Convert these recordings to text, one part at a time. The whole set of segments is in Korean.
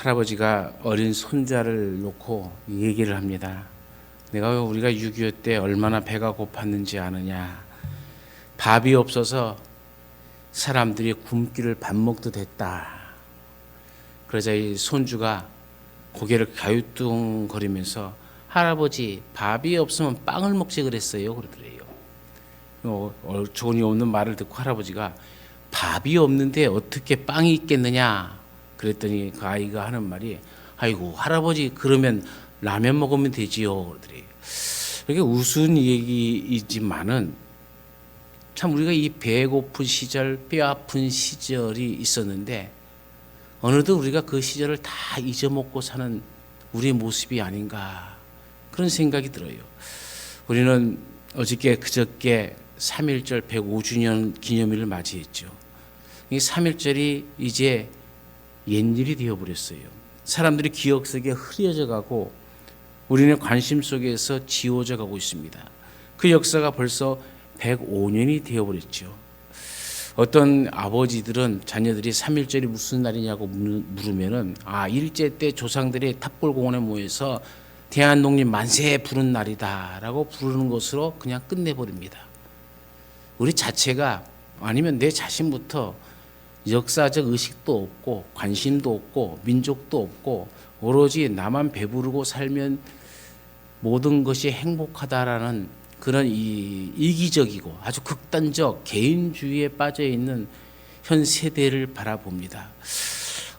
할아버지가 어린 손자를 놓고 얘기를 합니다. 우리가 6.25 때 얼마나 배가 고팠는지 아느냐. 밥이 없어서 사람들이 굶기를 밥 먹도 됐다. 그러자 이 손주가 고개를 갸우뚱거리면서 할아버지 밥이 없으면 빵을 먹지 그랬어요. 그러더래요. 어처구니 없는 말을 듣고 할아버지가 밥이 없는데 어떻게 빵이 있겠느냐. 그랬더니 그 아이가 하는 말이 아이고 할아버지 그러면 라면 먹으면 되지요. 그러더래요. 이게 우스운 얘기이지만은 참 우리가 이 배고픈 시절, 뼈 아픈 시절이 있었는데 어느덧 우리가 그 시절을 다 잊어먹고 사는 우리의 모습이 아닌가 그런 생각이 들어요. 우리는 어저께 그저께 3.1절 105주년 기념일을 맞이했죠. 이 3.1절이 이제 옛일이 되어버렸어요. 사람들이 기억 속에 흐려져 가고 우리는 관심 속에서 지워져 가고 있습니다. 그 역사가 벌써 105년이 되어버렸죠. 어떤 아버지들은 자녀들이 3.1절이 무슨 날이냐고 물으면은 일제 때 조상들이 탑골공원에 모여서 대한독립 만세 부른 날이다라고 부르는 것으로 그냥 끝내버립니다. 우리 자체가 아니면 내 자신부터 역사적 의식도 없고 관심도 없고 민족도 없고 오로지 나만 배부르고 살면 모든 것이 행복하다라는 그런 이기적이고 아주 극단적 개인주의에 빠져있는 현 세대를 바라봅니다.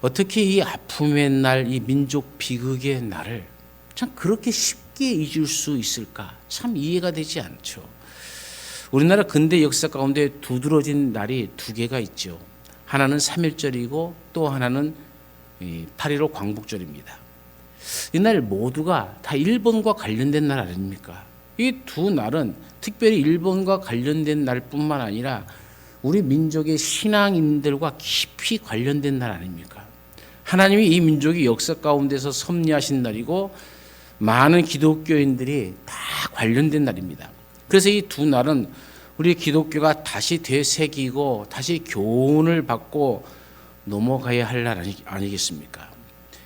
어떻게 이 아픔의 날, 이 민족 비극의 날을 참 그렇게 쉽게 잊을 수 있을까? 참 이해가 되지 않죠. 우리나라 근대 역사 가운데 두드러진 날이 두 개가 있죠. 하나는 3.1절이고 또 하나는 8.15 광복절입니다. 이날 모두가 다 일본과 관련된 날 아닙니까? 이 두 날은 특별히 일본과 관련된 날뿐만 아니라 우리 민족의 신앙인들과 깊이 관련된 날 아닙니까? 하나님이 이 민족의 역사 가운데서 섭리하신 날이고 많은 기독교인들이 다 관련된 날입니다. 그래서 이 두 날은 우리 기독교가 다시 되새기고 다시 교훈을 받고 넘어가야 할 날 아니겠습니까?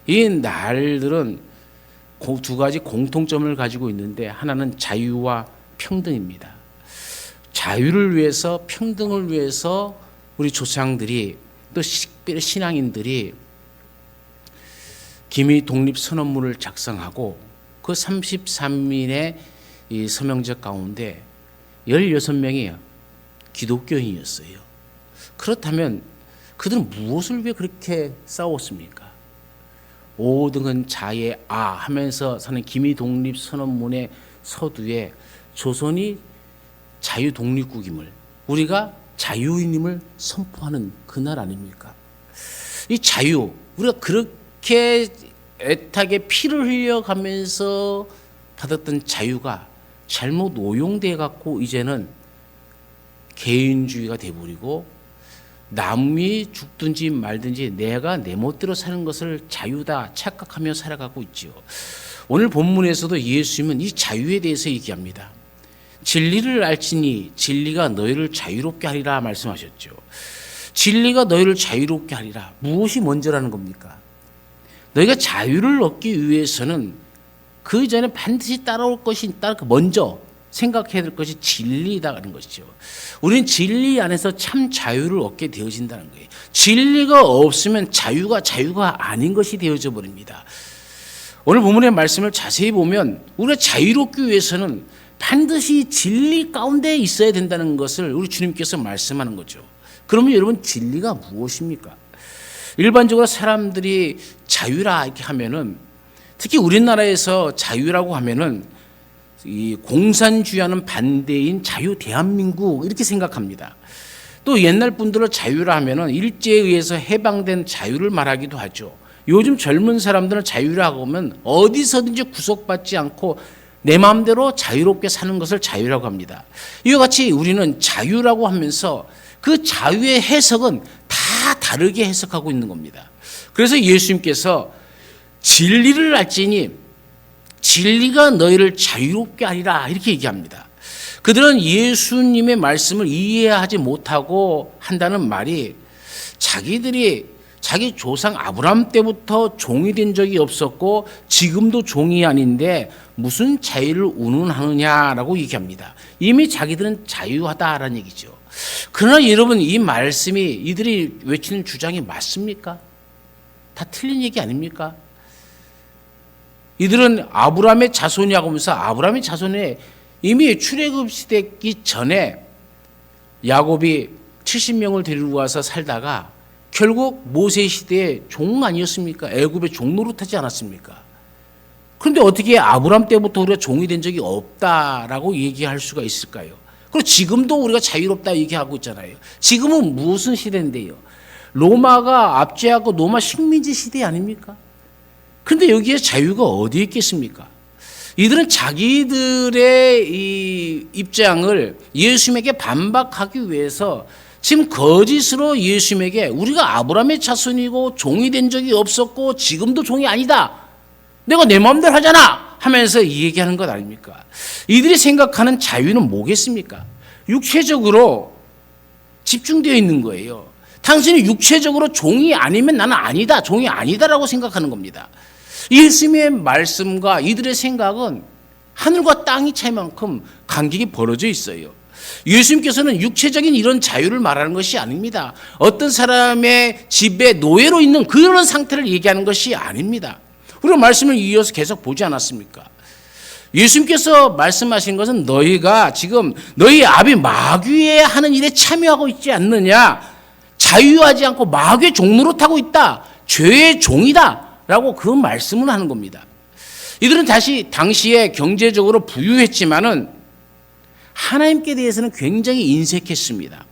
이 날들은 두 가지 공통점을 가지고 있는데 하나는 자유와 평등입니다. 자유를 위해서 평등을 위해서 우리 조상들이 또 특별히 신앙인들이 기미 독립선언문을 작성하고 그 33인의 이 서명적 가운데 16명이 기독교인이었어요. 그렇다면 그들은 무엇을 왜 그렇게 싸웠습니까? 5등은 자의 하면서 사는 기미독립선언문의 서두에 조선이 자유독립국임을 우리가 자유인임을 선포하는 그날 아닙니까? 이 자유 우리가 그렇게 애타게 피를 흘려가면서 받았던 자유가 잘못 오용돼 갖고 이제는 개인주의가 돼버리고 남이 죽든지 말든지 내가 내 멋대로 사는 것을 자유다 착각하며 살아가고 있지요. 오늘 본문에서도 예수님은 이 자유에 대해서 얘기합니다. 진리를 알지니 진리가 너희를 자유롭게 하리라 말씀하셨죠. 진리가 너희를 자유롭게 하리라. 무엇이 먼저라는 겁니까? 너희가 자유를 얻기 위해서는 그 전에 반드시 따라올 것이 먼저 생각해야 될 것이 진리다라는 것이죠. 우리는 진리 안에서 참 자유를 얻게 되어진다는 거예요. 진리가 없으면 자유가 아닌 것이 되어져 버립니다. 오늘 본문의 말씀을 자세히 보면 우리가 자유롭기 위해서는 반드시 진리 가운데 있어야 된다는 것을 우리 주님께서 말씀하는 거죠. 그러면 여러분 진리가 무엇입니까? 일반적으로 사람들이 자유라 이렇게 하면은 특히 우리나라에서 자유라고 하면은 이 공산주의와는 반대인 자유 대한민국 이렇게 생각합니다. 또 옛날 분들은 자유라 하면은 일제에 의해서 해방된 자유를 말하기도 하죠. 요즘 젊은 사람들은 자유라고 하면 어디서든지 구속받지 않고 내 마음대로 자유롭게 사는 것을 자유라고 합니다. 이와 같이 우리는 자유라고 하면서 그 자유의 해석은 다 다르게 해석하고 있는 겁니다. 그래서 예수님께서 진리를 알지니 진리가 너희를 자유롭게 하리라 이렇게 얘기합니다. 그들은 예수님의 말씀을 이해하지 못하고 한다는 말이 자기들이 자기 조상 아브라함 때부터 종이 된 적이 없었고 지금도 종이 아닌데 무슨 자유를 운운하느냐라고 얘기합니다. 이미 자기들은 자유하다라는 얘기죠. 그러나 여러분, 이 말씀이 이들이 외치는 주장이 맞습니까? 다 틀린 얘기 아닙니까? 이들은 아브라함의 자손이라고 하면서 아브라함의 자손에 이미 출애굽시되기 전에 야곱이 70명을 데리고 와서 살다가 결국 모세 시대의 종 아니었습니까? 애굽의 종 노릇하지 않았습니까? 그런데 어떻게 아브라함 때부터 우리가 종이 된 적이 없다라고 얘기할 수가 있을까요? 그리고 지금도 우리가 자유롭다 얘기하고 있잖아요. 지금은 무슨 시대인데요? 로마가 압제하고 로마 식민지 시대 아닙니까? 그런데 여기에 자유가 어디 있겠습니까? 이들은 자기들의 이 입장을 예수님에게 반박하기 위해서 지금 거짓으로 예수님에게 우리가 아브라함의 자손이고 종이 된 적이 없었고 지금도 종이 아니다, 내가 내 마음대로 하잖아 하면서 얘기하는 것 아닙니까? 이들이 생각하는 자유는 뭐겠습니까? 육체적으로 집중되어 있는 거예요. 당신이 육체적으로 종이 아니면 나는 아니다, 종이 아니다라고 생각하는 겁니다. 예수님의 말씀과 이들의 생각은 하늘과 땅이 차이만큼 간격이 벌어져 있어요. 예수님께서는 육체적인 이런 자유를 말하는 것이 아닙니다. 어떤 사람의 집에 노예로 있는 그런 상태를 얘기하는 것이 아닙니다. 우리가 말씀을 이어서 계속 보지 않았습니까? 예수님께서 말씀하신 것은 너희가 지금 너희 아비 마귀에 하는 일에 참여하고 있지 않느냐, 자유하지 않고 마귀의 종로로 타고 있다, 죄의 종이다 라고 그 말씀을 하는 겁니다. 이들은 당시에 경제적으로 부유했지만은 하나님께 대해서는 굉장히 인색했습니다.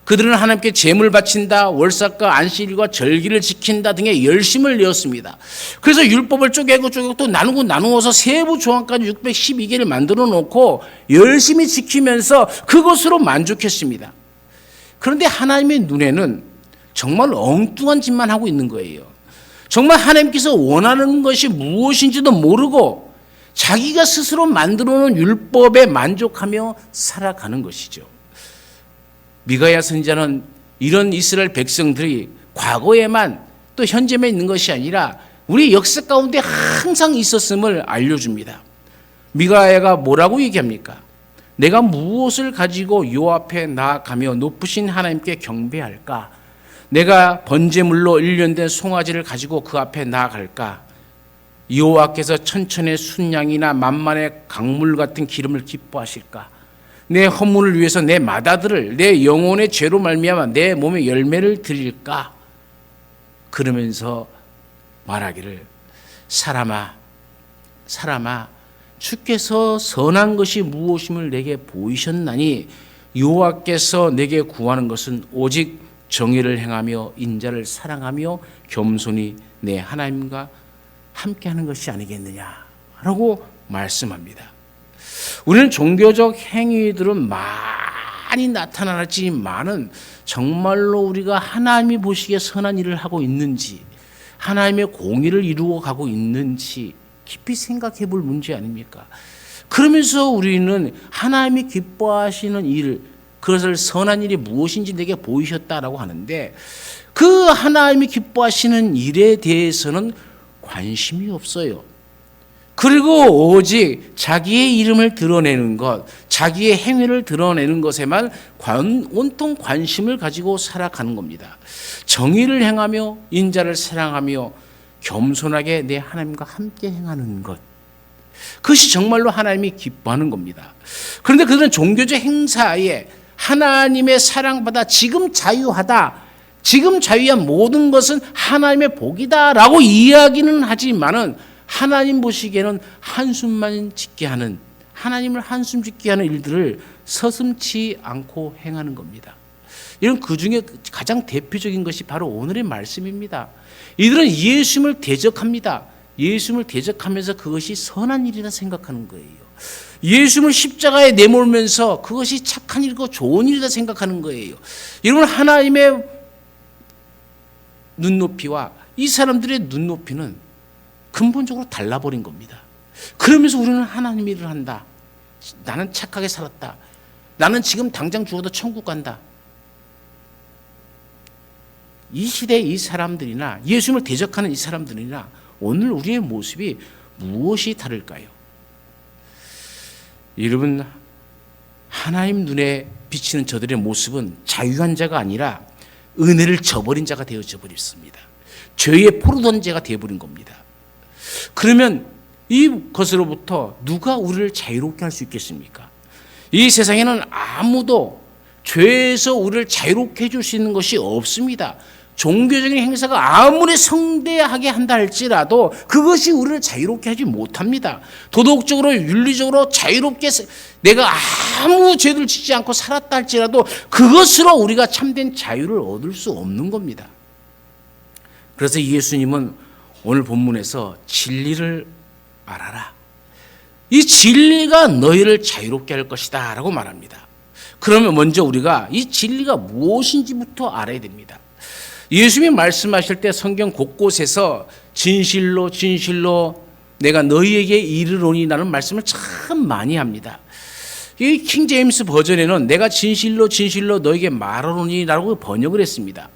그들은 하나님께 제물 바친다, 월삭과 안식일과 절기를 지킨다 등의 열심을 내었습니다. 그래서 율법을 쪼개고 또 나누어서 세부 조항까지 612개를 만들어 놓고 열심히 지키면서 그것으로 만족했습니다. 그런데 하나님의 눈에는 정말 엉뚱한 짓만 하고 있는 거예요. 정말 하나님께서 원하는 것이 무엇인지도 모르고 자기가 스스로 만들어 놓은 율법에 만족하며 살아가는 것이죠. 미가야 선지자는 이런 이스라엘 백성들이 과거에만 또 현재만 있는 것이 아니라 우리 역사 가운데 항상 있었음을 알려줍니다. 미가야가 뭐라고 얘기합니까? 내가 무엇을 가지고 요 앞에 나아가며 높으신 하나님께 경배할까? 내가 번제물로 일련된 송아지를 가지고 그 앞에 나아갈까? 여호와께서 천천의 순양이나 만만의 강물 같은 기름을 기뻐하실까? 내 허물을 위해서 내 맏아들을 내 영혼의 죄로 말미암아 내 몸에 열매를 드릴까? 그러면서 말하기를 사람아 주께서 선한 것이 무엇임을 내게 보이셨나니 여호와께서 내게 구하는 것은 오직 정의를 행하며 인자를 사랑하며 겸손히 내 하나님과 함께하는 것이 아니겠느냐라고 말씀합니다. 우리는 종교적 행위들은 많이 나타나지만은 정말로 우리가 하나님이 보시기에 선한 일을 하고 있는지, 하나님의 공의를 이루어 가고 있는지 깊이 생각해 볼 문제 아닙니까? 그러면서 우리는 하나님이 기뻐하시는 일, 그것을 선한 일이 무엇인지 내게 보이셨다라고 하는데 그 하나님이 기뻐하시는 일에 대해서는 관심이 없어요. 그리고 오직 자기의 이름을 드러내는 것, 자기의 행위를 드러내는 것에만 온통 관심을 가지고 살아가는 겁니다. 정의를 행하며 인자를 사랑하며 겸손하게 내 하나님과 함께 행하는 것, 그것이 정말로 하나님이 기뻐하는 겁니다. 그런데 그들은 종교적 행사에 하나님의 사랑받아 지금 자유하다, 지금 자유한 모든 것은 하나님의 복이다라고 이야기는 하지만은 하나님 보시기에는 한숨만 짓게 하는, 하나님을 한숨 짓게 하는 일들을 서슴지 않고 행하는 겁니다. 이런 그 중에 가장 대표적인 것이 바로 오늘의 말씀입니다. 이들은 예수님을 대적합니다. 예수님을 대적하면서 그것이 선한 일이라 생각하는 거예요. 예수님을 십자가에 내몰면서 그것이 착한 일이고 좋은 일이라 생각하는 거예요. 여러분, 하나님의 눈높이와 이 사람들의 눈높이는 근본적으로 달라버린 겁니다. 그러면서 우리는 하나님 일을 한다. 나는 착하게 살았다. 나는 지금 당장 죽어도 천국 간다. 이 시대의 이 사람들이나 예수님을 대적하는 이 사람들이나 오늘 우리의 모습이 무엇이 다를까요? 여러분, 하나님 눈에 비치는 저들의 모습은 자유한 자가 아니라 은혜를 저버린 자가 되어져 버렸습니다. 죄의 포르던 자가 되어버린 겁니다. 그러면 이것으로부터 누가 우리를 자유롭게 할 수 있겠습니까? 이 세상에는 아무도 죄에서 우리를 자유롭게 해줄 수 있는 것이 없습니다. 종교적인 행사가 아무리 성대하게 한다 할지라도 그것이 우리를 자유롭게 하지 못합니다. 도덕적으로 윤리적으로 자유롭게 내가 아무 죄를 짓지 않고 살았다 할지라도 그것으로 우리가 참된 자유를 얻을 수 없는 겁니다. 그래서 예수님은 오늘 본문에서 진리를 알아라. 이 진리가 너희를 자유롭게 할 것이다 라고 말합니다. 그러면 먼저 우리가 이 진리가 무엇인지부터 알아야 됩니다. 예수님이 말씀하실 때 성경 곳곳에서 진실로 진실로 내가 너희에게 이르노니 라는 말씀을 참 많이 합니다. 이 킹 제임스 버전에는 내가 진실로 진실로 너에게 말하노니 라고 번역을 했습니다.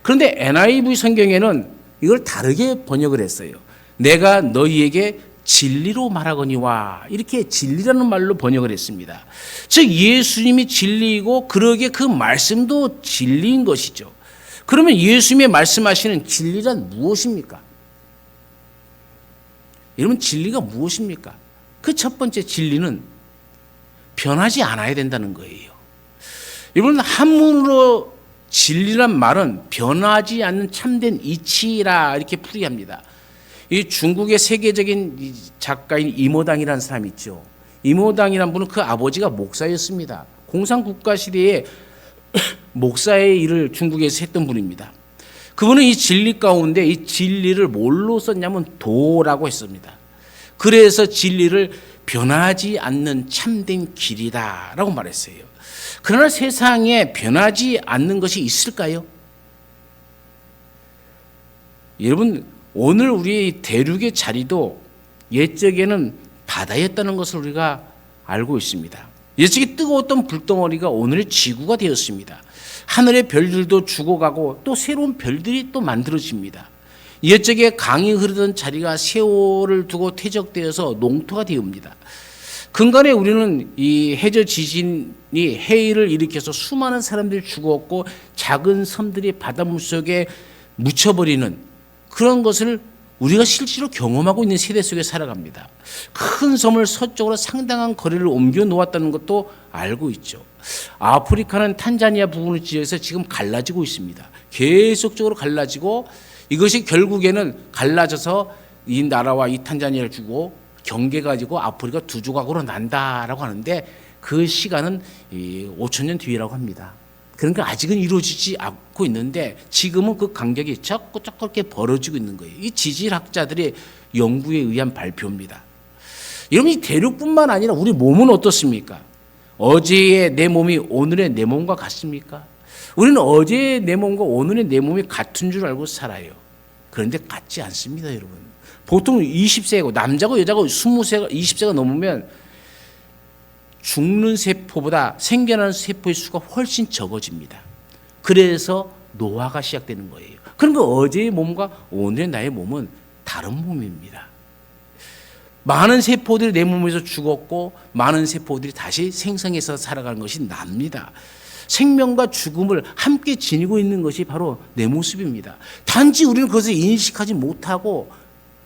그런데 NIV 성경에는 이걸 다르게 번역을 했어요. 내가 너희에게 진리로 말하거니와 이렇게 진리라는 말로 번역을 했습니다. 즉 예수님이 진리이고 그러기에 그 말씀도 진리인 것이죠. 그러면 예수님이 말씀하시는 진리란 무엇입니까? 여러분, 진리가 무엇입니까? 그 첫 번째 진리는 변하지 않아야 된다는 거예요. 여러분, 한문으로 진리란 말은 변하지 않는 참된 이치라 이렇게 풀이합니다. 이 중국의 세계적인 작가인 이모당이라는 사람이 있죠. 이모당이라는 분은 그 아버지가 목사였습니다. 공산국가 시대에 목사의 일을 중국에서 했던 분입니다. 그분은 이 진리 가운데 이 진리를 뭘로 썼냐면 도라고 했습니다. 그래서 진리를 변하지 않는 참된 길이다라고 말했어요. 그러나 세상에 변하지 않는 것이 있을까요? 여러분, 오늘 우리 대륙의 자리도 옛적에는 바다였다는 것을 우리가 알고 있습니다. 옛적에 뜨거웠던 불덩어리가 오늘의 지구가 되었습니다. 하늘의 별들도 죽어가고 또 새로운 별들이 또 만들어집니다. 옛적에 강이 흐르던 자리가 세월을 두고 퇴적되어서 농토가 되옵니다. 근간에 우리는 이 해저 지진이 해일을 일으켜서 수많은 사람들이 죽었고 작은 섬들이 바닷물 속에 묻혀버리는 그런 것을 우리가 실제로 경험하고 있는 세대 속에 살아갑니다. 큰 섬을 서쪽으로 상당한 거리를 옮겨 놓았다는 것도 알고 있죠. 아프리카는 탄자니아 부분을 지어서 지금 갈라지고 있습니다. 계속적으로 갈라지고 이것이 결국에는 갈라져서 이 나라와 이 탄자니아를 주고 경계 가지고 아프리카 두 조각으로 난다라고 하는데 그 시간은 5,000년 뒤라고 합니다. 그러니까 아직은 이루어지지 않고 있는데 지금은 그 간격이 자꾸 이렇게 벌어지고 있는 거예요. 이 지질학자들의 연구에 의한 발표입니다. 여러분, 이 대륙뿐만 아니라 우리 몸은 어떻습니까? 어제의 내 몸이 오늘의 내 몸과 같습니까? 우리는 어제의 내 몸과 오늘의 내 몸이 같은 줄 알고 살아요. 그런데 같지 않습니다, 여러분. 보통 20세고 남자고 여자고 20세가 20세가 넘으면 죽는 세포보다 생겨나는 세포의 수가 훨씬 적어집니다. 그래서 노화가 시작되는 거예요. 그러니까 어제의 몸과 오늘의 나의 몸은 다른 몸입니다. 많은 세포들이 내 몸에서 죽었고 많은 세포들이 다시 생성해서 살아가는 것이 납니다. 생명과 죽음을 함께 지니고 있는 것이 바로 내 모습입니다. 단지 우리는 그것을 인식하지 못하고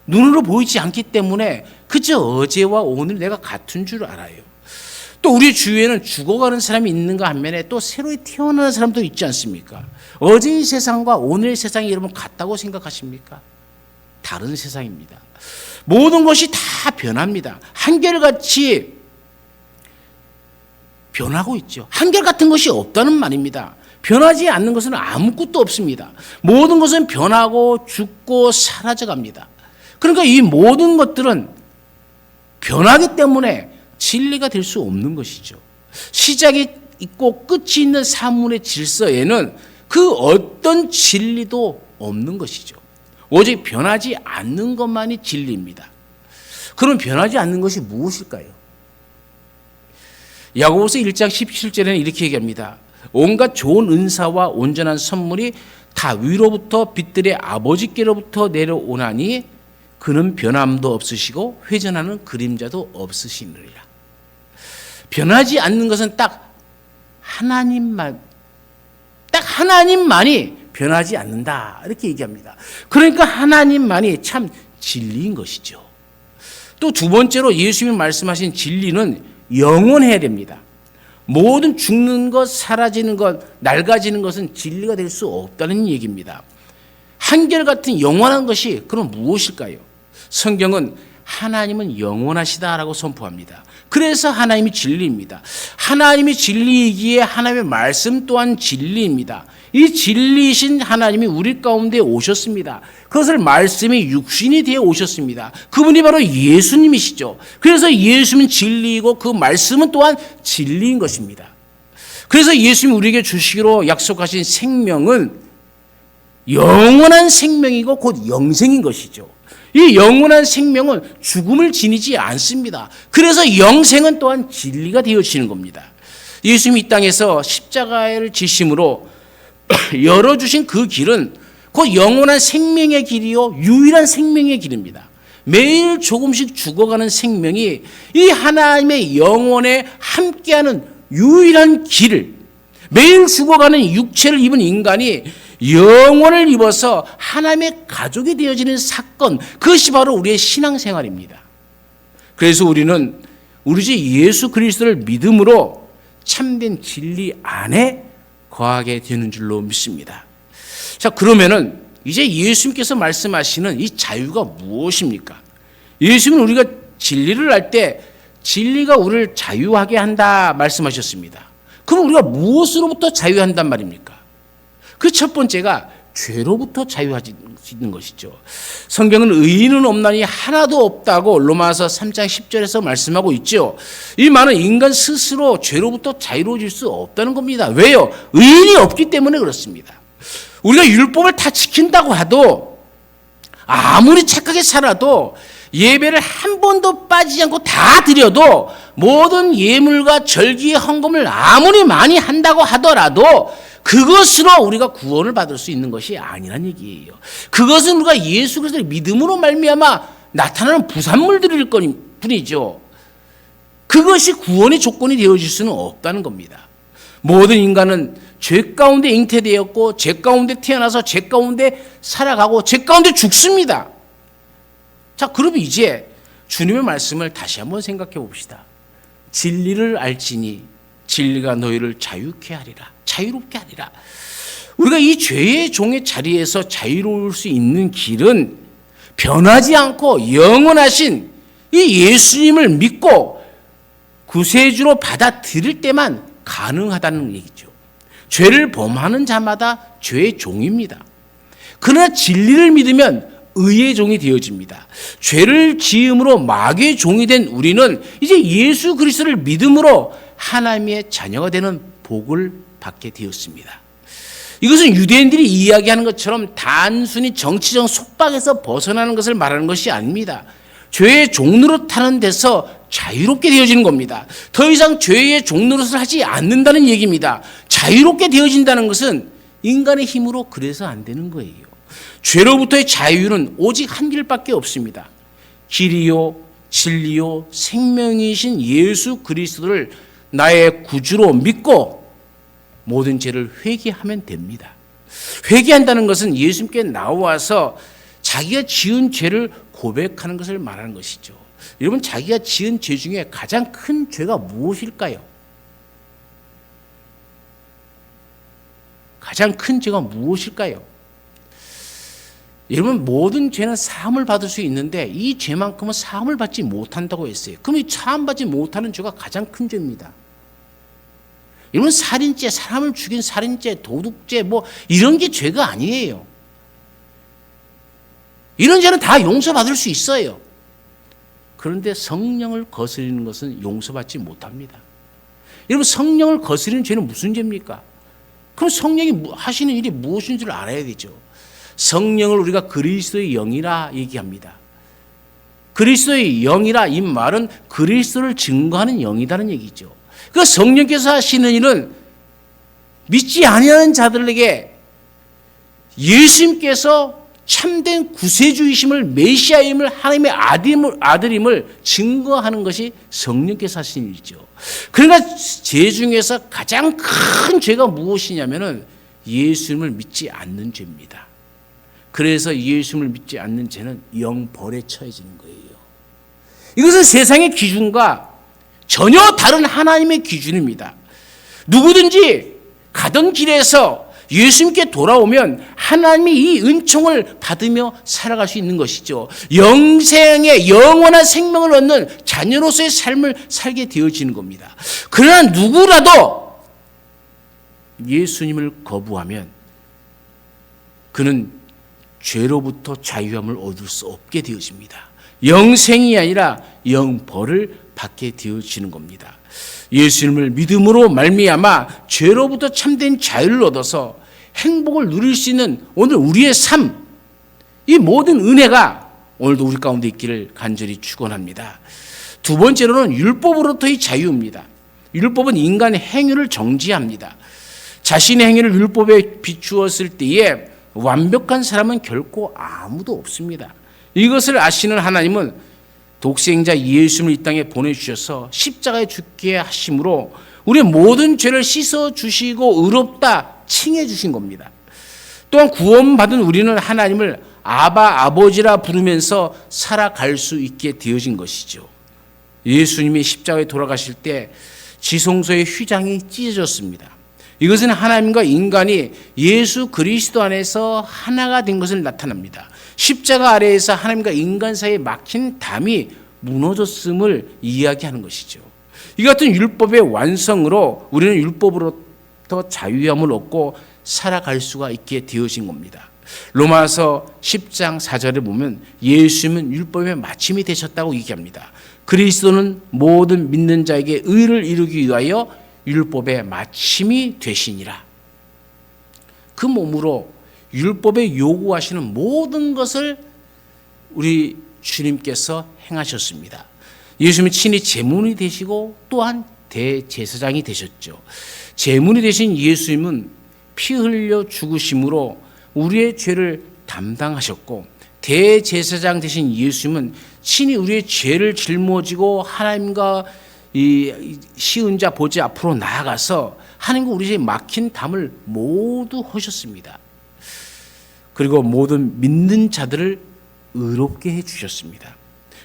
눈으로 보이지 않기 때문에 그저 어제와 오늘 내가 같은 줄 알아요. 또 우리 주위에는 죽어가는 사람이 있는가 한면에 또 새로 태어나는 사람도 있지 않습니까? 어제의 세상과 오늘의 세상이 여러분 같다고 생각하십니까? 다른 세상입니다. 모든 것이 다 변합니다. 한결같이 변하고 있죠. 한결같은 것이 없다는 말입니다. 변하지 않는 것은 아무것도 없습니다. 모든 것은 변하고 죽고 사라져갑니다. 그러니까 이 모든 것들은 변하기 때문에 진리가 될 수 없는 것이죠. 시작이 있고 끝이 있는 사물의 질서에는 그 어떤 진리도 없는 것이죠. 오직 변하지 않는 것만이 진리입니다. 그럼 변하지 않는 것이 무엇일까요? 야고보서 1장 17절에는 이렇게 얘기합니다. 온갖 좋은 은사와 온전한 선물이 다 위로부터 빛들의 아버지께로부터 내려오나니 그는 변함도 없으시고 회전하는 그림자도 없으시느니라. 변하지 않는 것은 딱 하나님만이 변하지 않는다, 이렇게 얘기합니다. 그러니까 하나님만이 참 진리인 것이죠. 또 두 번째로 예수님이 말씀하신 진리는 영원해야 됩니다. 모든 죽는 것, 사라지는 것, 낡아지는 것은 진리가 될 수 없다는 얘기입니다. 한결같은 영원한 것이 그럼 무엇일까요? 성경은 하나님은 영원하시다라고 선포합니다. 그래서 하나님이 진리입니다. 하나님이 진리이기에 하나님의 말씀 또한 진리입니다. 이 진리이신 하나님이 우리 가운데 오셨습니다. 그것을 말씀이 육신이 되어 오셨습니다. 그분이 바로 예수님이시죠. 그래서 예수님은 진리이고 그 말씀은 또한 진리인 것입니다. 그래서 예수님이 우리에게 주시기로 약속하신 생명은 영원한 생명이고 곧 영생인 것이죠. 이 영원한 생명은 죽음을 지니지 않습니다. 그래서 영생은 또한 진리가 되어지는 겁니다. 예수님이 이 땅에서 십자가를 지심으로 열어주신 그 길은 곧 영원한 생명의 길이요 유일한 생명의 길입니다. 매일 조금씩 죽어가는 생명이 이 하나님의 영원에 함께하는 유일한 길을, 매일 죽어가는 육체를 입은 인간이 영혼을 입어서 하나님의 가족이 되어지는 사건, 그것이 바로 우리의 신앙생활입니다. 그래서 우리는 우리 주 예수 그리스도를 믿음으로 참된 진리 안에 거하게 되는 줄로 믿습니다. 자, 그러면은 이제 예수님께서 말씀하시는 이 자유가 무엇입니까? 예수님은 우리가 진리를 알 때 진리가 우리를 자유하게 한다 말씀하셨습니다. 그럼 우리가 무엇으로부터 자유한단 말입니까? 그 첫 번째가 죄로부터 자유하시는 것이죠. 성경은 의인은 없나니 하나도 없다고 로마서 3장 10절에서 말씀하고 있죠. 이 말은 인간 스스로 죄로부터 자유로워질 수 없다는 겁니다. 왜요? 의인이 없기 때문에 그렇습니다. 우리가 율법을 다 지킨다고 해도, 아무리 착하게 살아도, 예배를 한 번도 빠지지 않고 다 드려도, 모든 예물과 절기의 헌금을 아무리 많이 한다고 하더라도 그것으로 우리가 구원을 받을 수 있는 것이 아니란 얘기예요. 그것은 우리가 예수 그리스도의 믿음으로 말미암아 나타나는 부산물들일 뿐이죠. 그것이 구원의 조건이 되어질 수는 없다는 겁니다. 모든 인간은 죄 가운데 잉태되었고 죄 가운데 태어나서 죄 가운데 살아가고 죄 가운데 죽습니다. 자, 그럼 이제 주님의 말씀을 다시 한번 생각해 봅시다. 진리를 알지니 진리가 너희를 자유케 하리라. 자유롭게 하리라. 우리가 이 죄의 종의 자리에서 자유로울 수 있는 길은 변하지 않고 영원하신 이 예수님을 믿고 구세주로 받아들일 때만 가능하다는 얘기죠. 죄를 범하는 자마다 죄의 종입니다. 그러나 진리를 믿으면 의의 종이 되어집니다. 죄를 지음으로 마귀의 종이 된 우리는 이제 예수 그리스도를 믿음으로 하나님의 자녀가 되는 복을 받게 되었습니다. 이것은 유대인들이 이야기하는 것처럼 단순히 정치적 속박에서 벗어나는 것을 말하는 것이 아닙니다. 죄의 종노릇 하는 데서 자유롭게 되어지는 겁니다. 더 이상 죄의 종노릇을 하지 않는다는 얘기입니다. 자유롭게 되어진다는 것은 인간의 힘으로 그래서 안 되는 거예요. 죄로부터의 자유는 오직 한 길밖에 없습니다. 길이요 진리요 생명이신 예수 그리스도를 나의 구주로 믿고 모든 죄를 회개하면 됩니다. 회개한다는 것은 예수님께 나와서 자기가 지은 죄를 고백하는 것을 말하는 것이죠. 여러분, 자기가 지은 죄 중에 가장 큰 죄가 무엇일까요? 가장 큰 죄가 무엇일까요? 여러분, 모든 죄는 사함을 받을 수 있는데 이 죄만큼은 사함을 받지 못한다고 했어요. 그럼 이 사함받지 못하는 죄가 가장 큰 죄입니다. 여러분, 살인죄, 사람을 죽인 살인죄, 도둑죄 이런 게 죄가 아니에요. 이런 죄는 다 용서받을 수 있어요. 그런데 성령을 거스리는 것은 용서받지 못합니다. 여러분, 성령을 거스리는 죄는 무슨 죄입니까? 그럼 성령이 하시는 일이 무엇인 줄 알아야 되죠. 성령을 우리가 그리스도의 영이라 얘기합니다. 그리스도의 영이라 이 말은 그리스도를 증거하는 영이라는 얘기죠. 그 성령께서 하시는 일은 믿지 아니하는 자들에게 예수님께서 참된 구세주이심을, 메시아임을, 하나님의 아들임을 증거하는 것이 성령께서 하신 일이죠. 그러니까 죄 중에서 가장 큰 죄가 무엇이냐면은 예수님을 믿지 않는 죄입니다. 그래서 예수님을 믿지 않는 죄는 영벌에 처해지는 거예요. 이것은 세상의 기준과 전혀 다른 하나님의 기준입니다. 누구든지 가던 길에서 예수님께 돌아오면 하나님이 이 은총을 받으며 살아갈 수 있는 것이죠. 영생의 영원한 생명을 얻는 자녀로서의 삶을 살게 되어지는 겁니다. 그러나 누구라도 예수님을 거부하면 그는 죄로부터 자유함을 얻을 수 없게 되어집니다. 영생이 아니라 영벌을 받게 되어지는 겁니다. 예수님을 믿음으로 말미암아 죄로부터 참된 자유를 얻어서 행복을 누릴 수 있는 오늘 우리의 삶, 이 모든 은혜가 오늘도 우리 가운데 있기를 간절히 축원합니다. 두 번째로는 율법으로부터의 자유입니다. 율법은 인간의 행위를 정지합니다. 자신의 행위를 율법에 비추었을 때에 완벽한 사람은 결코 아무도 없습니다. 이것을 아시는 하나님은 독생자 예수님을 이 땅에 보내주셔서 십자가에 죽게 하심으로 우리의 모든 죄를 씻어주시고 의롭다 칭해 주신 겁니다. 또한 구원받은 우리는 하나님을 아버지라 부르면서 살아갈 수 있게 되어진 것이죠. 예수님이 십자가에 돌아가실 때 지성소의 휘장이 찢어졌습니다. 이것은 하나님과 인간이 예수 그리스도 안에서 하나가 된 것을 나타납니다. 십자가 아래에서 하나님과 인간 사이에 막힌 담이 무너졌음을 이야기하는 것이죠. 이 같은 율법의 완성으로 우리는 율법으로부터 자유함을 얻고 살아갈 수가 있게 되어진 겁니다. 로마서 10장 4절에 보면 예수님은 율법의 마침이 되셨다고 얘기합니다. 그리스도는 모든 믿는 자에게 의를 이루기 위하여 율법의 마침이 되시니라. 그 몸으로 율법에 요구하시는 모든 것을 우리 주님께서 행하셨습니다. 예수님은 친히 제문이 되시고 또한 대제사장이 되셨죠. 제문이 되신 예수님은 피 흘려 죽으심으로 우리의 죄를 담당하셨고, 대제사장 되신 예수님은 친히 우리의 죄를 짊어지고 하나님과 이 시은자 보좌 앞으로 나아가서 하나님과 우리의 막힌 담을 모두 허셨습니다. 그리고 모든 믿는 자들을 의롭게 해주셨습니다.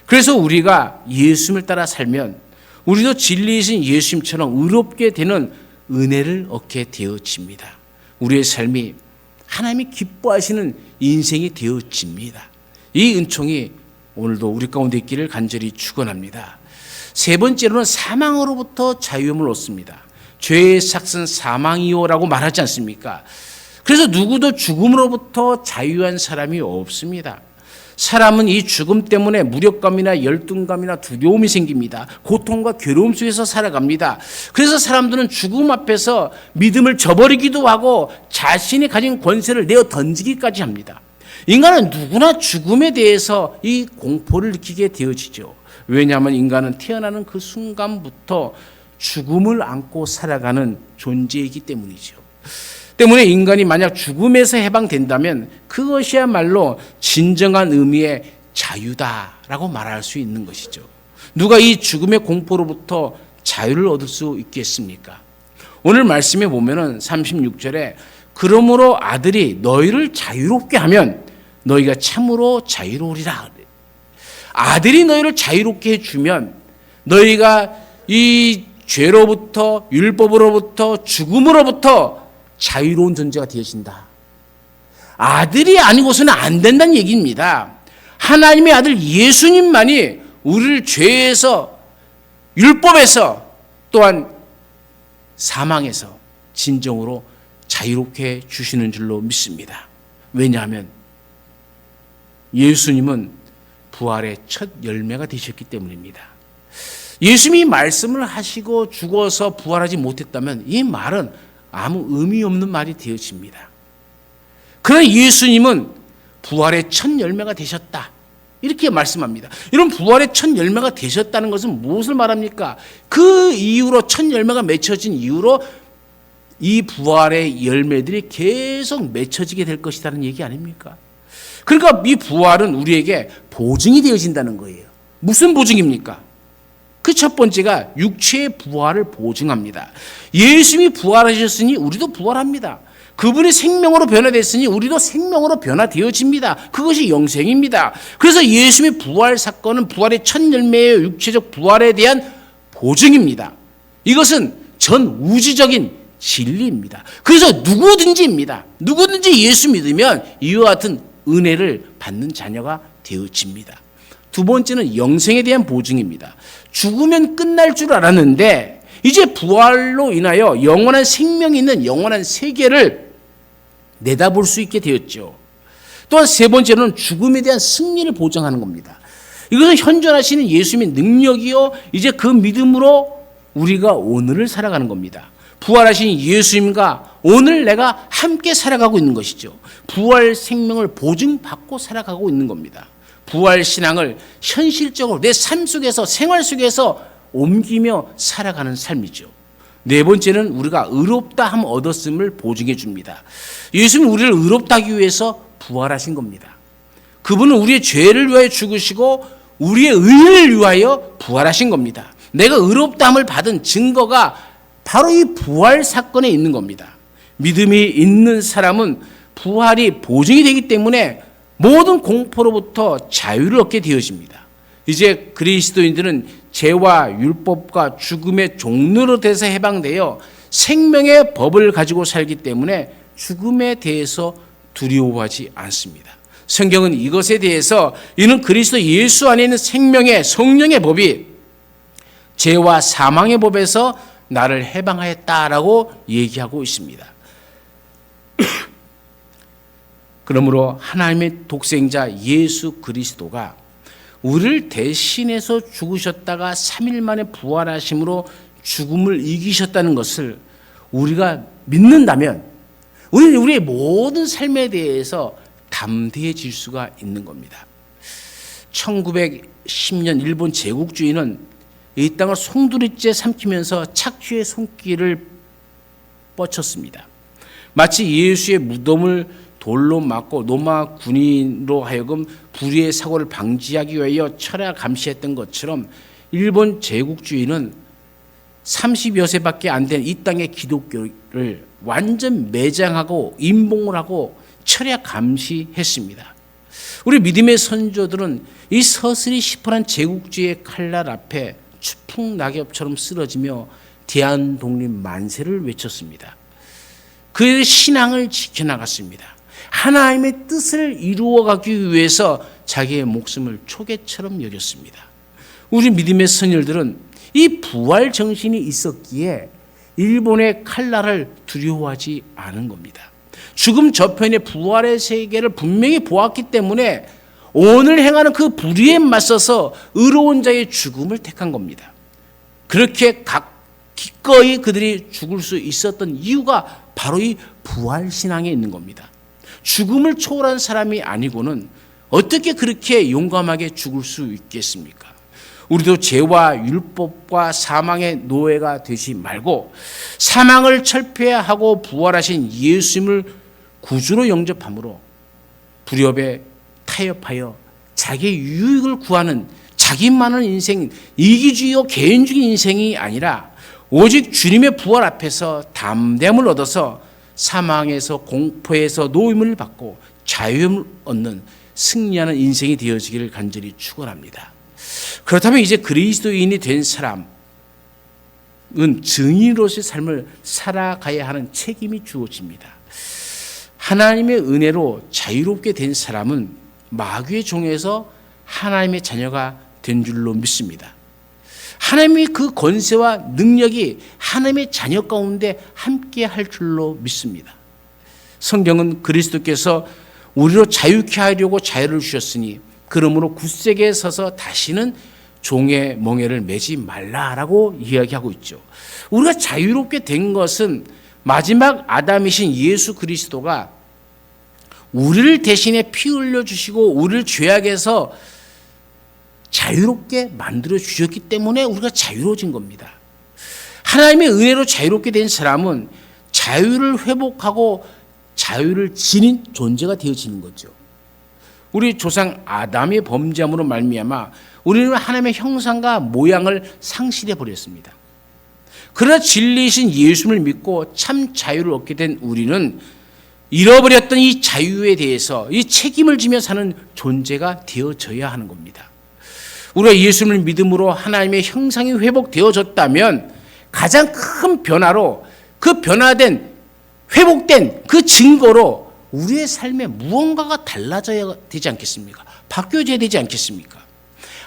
그래서 우리가 예수님을 따라 살면 우리도 진리이신 예수님처럼 의롭게 되는 은혜를 얻게 되어집니다. 우리의 삶이 하나님이 기뻐하시는 인생이 되어집니다. 이 은총이 오늘도 우리 가운데 있기를 간절히 축원합니다. 세 번째로는 사망으로부터 자유함을 얻습니다. 죄의 삭은 사망이요라고 말하지 않습니까? 그래서 누구도 죽음으로부터 자유한 사람이 없습니다. 사람은 이 죽음 때문에 무력감이나 열등감이나 두려움이 생깁니다. 고통과 괴로움 속에서 살아갑니다. 그래서 사람들은 죽음 앞에서 믿음을 저버리기도 하고 자신이 가진 권세를 내어 던지기까지 합니다. 인간은 누구나 죽음에 대해서 이 공포를 느끼게 되어지죠. 왜냐하면 인간은 태어나는 그 순간부터 죽음을 안고 살아가는 존재이기 때문이죠. 때문에 인간이 만약 죽음에서 해방된다면 그것이야말로 진정한 의미의 자유다라고 말할 수 있는 것이죠. 누가 이 죽음의 공포로부터 자유를 얻을 수 있겠습니까? 오늘 말씀에 보면은 36절에 그러므로 아들이 너희를 자유롭게 하면 너희가 참으로 자유로우리라. 아들이 너희를 자유롭게 해주면 너희가 이 죄로부터 율법으로부터 죽음으로부터 자유로운 존재가 되어진다. 아들이 아니고서는 안 된다는 얘기입니다. 하나님의 아들 예수님만이 우리를 죄에서, 율법에서, 또한 사망에서 진정으로 자유롭게 주시는 줄로 믿습니다. 왜냐하면 예수님은 부활의 첫 열매가 되셨기 때문입니다. 예수님이 말씀을 하시고 죽어서 부활하지 못했다면 이 말은 아무 의미 없는 말이 되어집니다. 그러나 예수님은 부활의 첫 열매가 되셨다. 이렇게 말씀합니다. 이런 부활의 첫 열매가 되셨다는 것은 무엇을 말합니까? 그 이후로 첫 열매가 맺혀진 이후로 이 부활의 열매들이 계속 맺혀지게 될 것이라는 얘기 아닙니까? 그러니까 이 부활은 우리에게 보증이 되어진다는 거예요. 무슨 보증입니까? 그 첫 번째가 육체의 부활을 보증합니다. 예수님이 부활하셨으니 우리도 부활합니다. 그분이 생명으로 변화됐으니 우리도 생명으로 변화되어집니다. 그것이 영생입니다. 그래서 예수님의 부활 사건은 부활의 첫 열매의 육체적 부활에 대한 보증입니다. 이것은 전 우주적인 진리입니다. 그래서 누구든지입니다. 누구든지 예수 믿으면 이와 같은 은혜를 받는 자녀가 되어집니다. 두 번째는 영생에 대한 보증입니다. 죽으면 끝날 줄 알았는데 이제 부활로 인하여 영원한 생명이 있는 영원한 세계를 내다볼 수 있게 되었죠. 또한 세 번째는 죽음에 대한 승리를 보장하는 겁니다. 이것은 현존하시는 예수님의 능력이요, 이제 그 믿음으로 우리가 오늘을 살아가는 겁니다. 부활하신 예수님과 오늘 내가 함께 살아가고 있는 것이죠. 부활 생명을 보증받고 살아가고 있는 겁니다. 부활 신앙을 현실적으로 내 삶 속에서, 생활 속에서 옮기며 살아가는 삶이죠. 네 번째는 우리가 의롭다함 얻었음을 보증해 줍니다. 예수님은 우리를 의롭다 하기 위해서 부활하신 겁니다. 그분은 우리의 죄를 위하여 죽으시고 우리의 의를 위하여 부활하신 겁니다. 내가 의롭다함을 받은 증거가 바로 이 부활 사건에 있는 겁니다. 믿음이 있는 사람은 부활이 보증이 되기 때문에 모든 공포로부터 자유를 얻게 되어집니다. 이제 그리스도인들은 죄와 율법과 죽음의 종로로 돼서 해방되어 생명의 법을 가지고 살기 때문에 죽음에 대해서 두려워하지 않습니다. 성경은 이것에 대해서 이는 그리스도 예수 안에 있는 생명의 성령의 법이 죄와 사망의 법에서 나를 해방하였다라고 얘기하고 있습니다. 그러므로 하나님의 독생자 예수 그리스도가 우리를 대신해서 죽으셨다가 3일 만에 부활하심으로 죽음을 이기셨다는 것을 우리가 믿는다면 우리는 우리의 모든 삶에 대해서 담대해질 수가 있는 겁니다. 1910년 일본 제국주의는 이 땅을 송두리째 삼키면서 착취의 손길을 뻗쳤습니다. 마치 예수의 무덤을 돌로 막고 로마 군인으로 하여금 불의의 사고를 방지하기 위하여 철야 감시했던 것처럼 일본 제국주의는 30여 세밖에 안 된 이 땅의 기독교를 완전 매장하고 임봉을 하고 철야 감시했습니다. 우리 믿음의 선조들은 이 서슬이 시퍼런 제국주의의 칼날 앞에 추풍 낙엽처럼 쓰러지며 대한독립 만세를 외쳤습니다. 그의 신앙을 지켜나갔습니다. 하나님의 뜻을 이루어가기 위해서 자기의 목숨을 초계처럼 여겼습니다. 우리 믿음의 선열들은 이 부활 정신이 있었기에 일본의 칼날을 두려워하지 않은 겁니다. 죽음 저편의 부활의 세계를 분명히 보았기 때문에 오늘 행하는 그 불의에 맞서서 의로운 자의 죽음을 택한 겁니다. 그렇게 기꺼이 그들이 죽을 수 있었던 이유가 바로 이 부활 신앙에 있는 겁니다. 죽음을 초월한 사람이 아니고는 어떻게 그렇게 용감하게 죽을 수 있겠습니까? 우리도 죄와 율법과 사망의 노예가 되지 말고 사망을 철폐하고 부활하신 예수님을 구주로 영접함으로 불협에 타협하여 자기의 유익을 구하는 자기만의 인생, 이기주의요 개인주의 인생이 아니라 오직 주님의 부활 앞에서 담대함을 얻어서 사망에서 공포에서 노임을 받고 자유를 얻는 승리하는 인생이 되어지기를 간절히 축원합니다. 그렇다면 이제 그리스도인이 된 사람은 증인으로서의 삶을 살아가야 하는 책임이 주어집니다. 하나님의 은혜로 자유롭게 된 사람은 마귀의 종에서 하나님의 자녀가 된 줄로 믿습니다. 하나님의 그 권세와 능력이 하나님의 자녀 가운데 함께 할 줄로 믿습니다. 성경은 그리스도께서 우리로 자유케 하려고 자유를 주셨으니 그러므로 굳세게 서서 다시는 종의 멍에를 매지 말라라고 이야기하고 있죠. 우리가 자유롭게 된 것은 마지막 아담이신 예수 그리스도가 우리를 대신에 피 흘려 주시고 우리를 죄악에서 자유롭게 만들어 주셨기 때문에 우리가 자유로워진 겁니다. 하나님의 은혜로 자유롭게 된 사람은 자유를 회복하고 자유를 지닌 존재가 되어지는 거죠. 우리 조상 아담의 범죄함으로 말미암아 우리는 하나님의 형상과 모양을 상실해 버렸습니다. 그러나 진리이신 예수를 믿고 참 자유를 얻게 된 우리는 잃어버렸던 이 자유에 대해서 이 책임을 지며 사는 존재가 되어져야 하는 겁니다. 우리가 예수를 믿음으로 하나님의 형상이 회복되어졌다면 가장 큰 변화로 그 변화된 회복된 그 증거로 우리의 삶에 무언가가 달라져야 되지 않겠습니까? 바뀌어져야 되지 않겠습니까?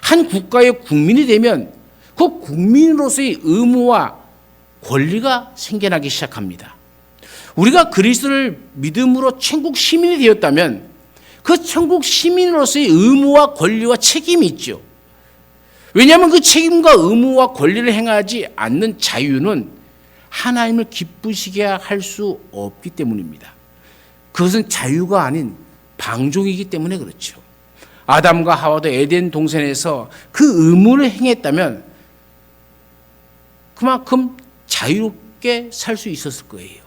한 국가의 국민이 되면 그 국민으로서의 의무와 권리가 생겨나기 시작합니다. 우리가 그리스도를 믿음으로 천국 시민이 되었다면 그 천국 시민으로서의 의무와 권리와 책임이 있죠. 왜냐하면 그 책임과 의무와 권리를 행하지 않는 자유는 하나님을 기쁘시게 할 수 없기 때문입니다. 그것은 자유가 아닌 방종이기 때문에 그렇죠. 아담과 하와도 에덴 동산에서 그 의무를 행했다면 그만큼 자유롭게 살 수 있었을 거예요.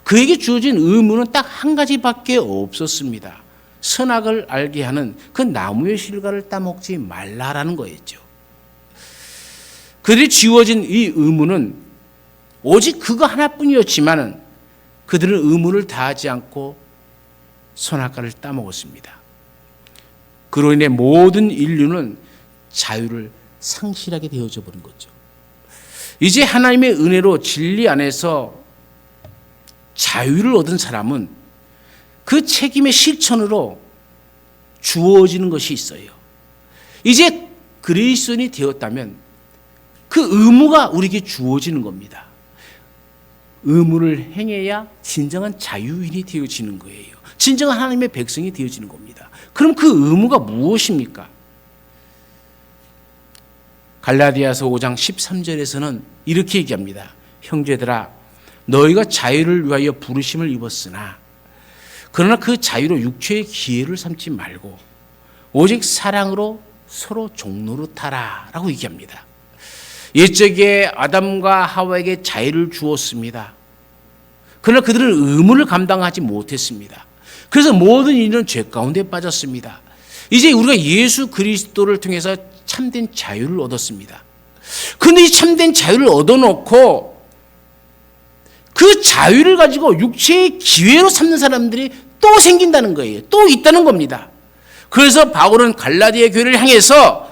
그에게 주어진 의무는 딱 한 가지밖에 없었습니다. 선악을 알게 하는 그 나무의 실과를 따먹지 말라라는 거였죠. 그들이 지워진 이 의무는 오직 그거 하나뿐이었지만 그들은 의무를 다하지 않고 선악과를 따먹었습니다. 그로 인해 모든 인류는 자유를 상실하게 되어져 버린 거죠. 이제 하나님의 은혜로 진리 안에서 자유를 얻은 사람은 그 책임의 실천으로 주어지는 것이 있어요. 이제 그리스도인이 되었다면 그 의무가 우리에게 주어지는 겁니다. 의무를 행해야 진정한 자유인이 되어지는 거예요. 진정한 하나님의 백성이 되어지는 겁니다. 그럼 그 의무가 무엇입니까? 갈라디아서 5장 13절에서는 이렇게 얘기합니다. 형제들아, 너희가 자유를 위하여 부르심을 입었으나 그러나 그 자유로 육체의 기회를 삼지 말고 오직 사랑으로 서로 종노릇하라 라고 얘기합니다. 옛적에 아담과 하와에게 자유를 주었습니다. 그러나 그들은 의무를 감당하지 못했습니다. 그래서 모든 인류는 죄 가운데 빠졌습니다. 이제 우리가 예수 그리스도를 통해서 참된 자유를 얻었습니다. 그런데 이 참된 자유를 얻어놓고 그 자유를 가지고 육체의 기회로 삼는 사람들이 또 생긴다는 거예요. 또 있다는 겁니다. 그래서 바울은 갈라디아 교회를 향해서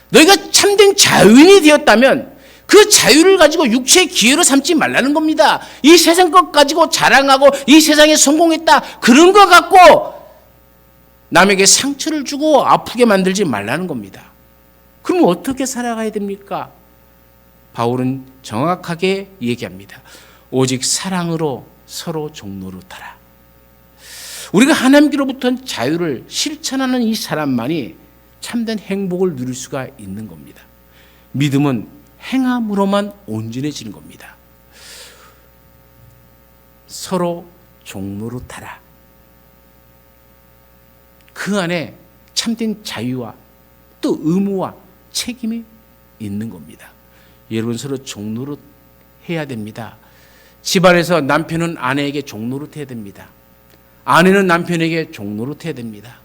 너희가 참된 자유인이 되었다면 그 자유를 가지고 육체의 기회로 삼지 말라는 겁니다. 이 세상 것 가지고 자랑하고 이 세상에 성공했다 그런 것 갖고 남에게 상처를 주고 아프게 만들지 말라는 겁니다. 그럼 어떻게 살아가야 됩니까? 바울은 정확하게 얘기합니다. 오직 사랑으로 서로 종노릇하라. 우리가 하나님께로부터 자유를 실천하는 이 사람만이 참된 행복을 누릴 수가 있는 겁니다. 믿음은 행함으로만 온전해지는 겁니다. 서로 종노릇하라. 그 안에 참된 자유와 또 의무와 책임이 있는 겁니다. 여러분 서로 종노릇해야 됩니다. 집안에서 남편은 아내에게 종노릇해야 됩니다. 아내는 남편에게 종노릇해야 됩니다.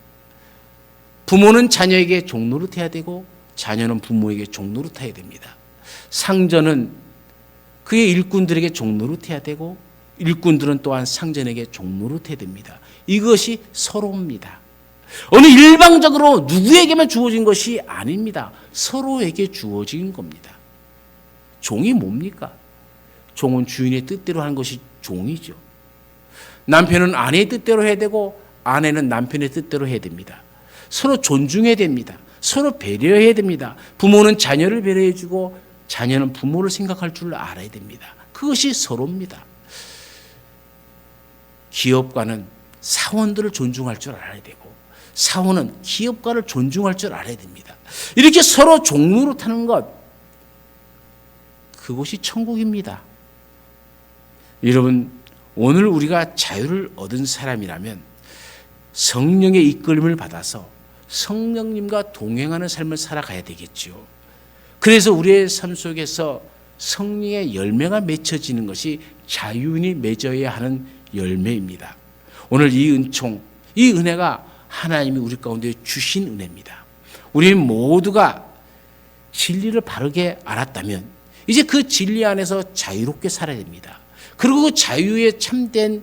부모는 자녀에게 종노릇해야 되고 자녀는 부모에게 종노릇해야 됩니다. 상전은 그의 일꾼들에게 종노릇해야 되고 일꾼들은 또한 상전에게 종노릇해야 됩니다. 이것이 서로입니다. 어느 일방적으로 누구에게만 주어진 것이 아닙니다. 서로에게 주어진 겁니다. 종이 뭡니까? 종은 주인의 뜻대로 하는 것이 종이죠. 남편은 아내의 뜻대로 해야 되고 아내는 남편의 뜻대로 해야 됩니다. 서로 존중해야 됩니다. 서로 배려해야 됩니다. 부모는 자녀를 배려해주고 자녀는 부모를 생각할 줄 알아야 됩니다. 그것이 서로입니다. 기업가는 사원들을 존중할 줄 알아야 되고 사원은 기업가를 존중할 줄 알아야 됩니다. 이렇게 서로 종노릇하는 것, 그것이 천국입니다. 여러분, 오늘 우리가 자유를 얻은 사람이라면 성령의 이끌림을 받아서 성령님과 동행하는 삶을 살아가야 되겠죠. 그래서 우리의 삶 속에서 성령의 열매가 맺혀지는 것이 자유인이 맺어야 하는 열매입니다. 오늘 이 은총, 이 은혜가 하나님이 우리 가운데 주신 은혜입니다. 우리 모두가 진리를 바르게 알았다면 이제 그 진리 안에서 자유롭게 살아야 됩니다. 그리고 그 자유의 참된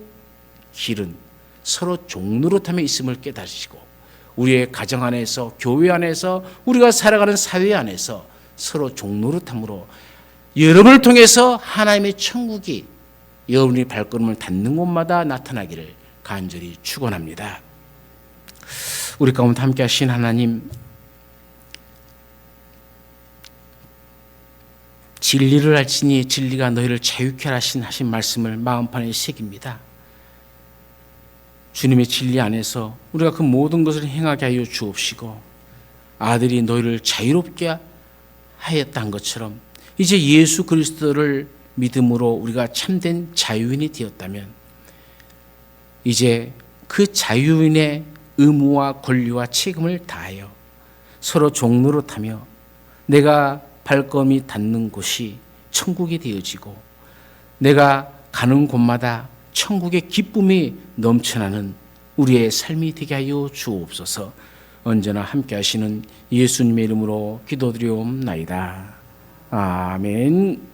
길은 서로 종노릇함에 있음을 깨달으시고 우리의 가정 안에서, 교회 안에서, 우리가 살아가는 사회 안에서 서로 종노릇함으로 여러분을 통해서 하나님의 천국이 여러분이 발걸음을 닿는 곳마다 나타나기를 간절히 축원합니다. 우리 가운데 함께 하신 하나님, 진리를 알지니 진리가 너희를 자유케 하신 말씀을 마음판에 새깁니다. 주님의 진리 안에서 우리가 그 모든 것을 행하게 하여 주옵시고 아들이 너희를 자유롭게 하였다는 것처럼 이제 예수 그리스도를 믿음으로 우리가 참된 자유인이 되었다면 이제 그 자유인의 의무와 권리와 책임을 다하여 서로 종노릇하며 내가 발걸음이 닿는 곳이 천국이 되어지고 내가 가는 곳마다 천국의 기쁨이 넘쳐나는 우리의 삶이 되게 하여 주옵소서. 언제나 함께 하시는 예수님의 이름으로 기도드리옵나이다. 아멘.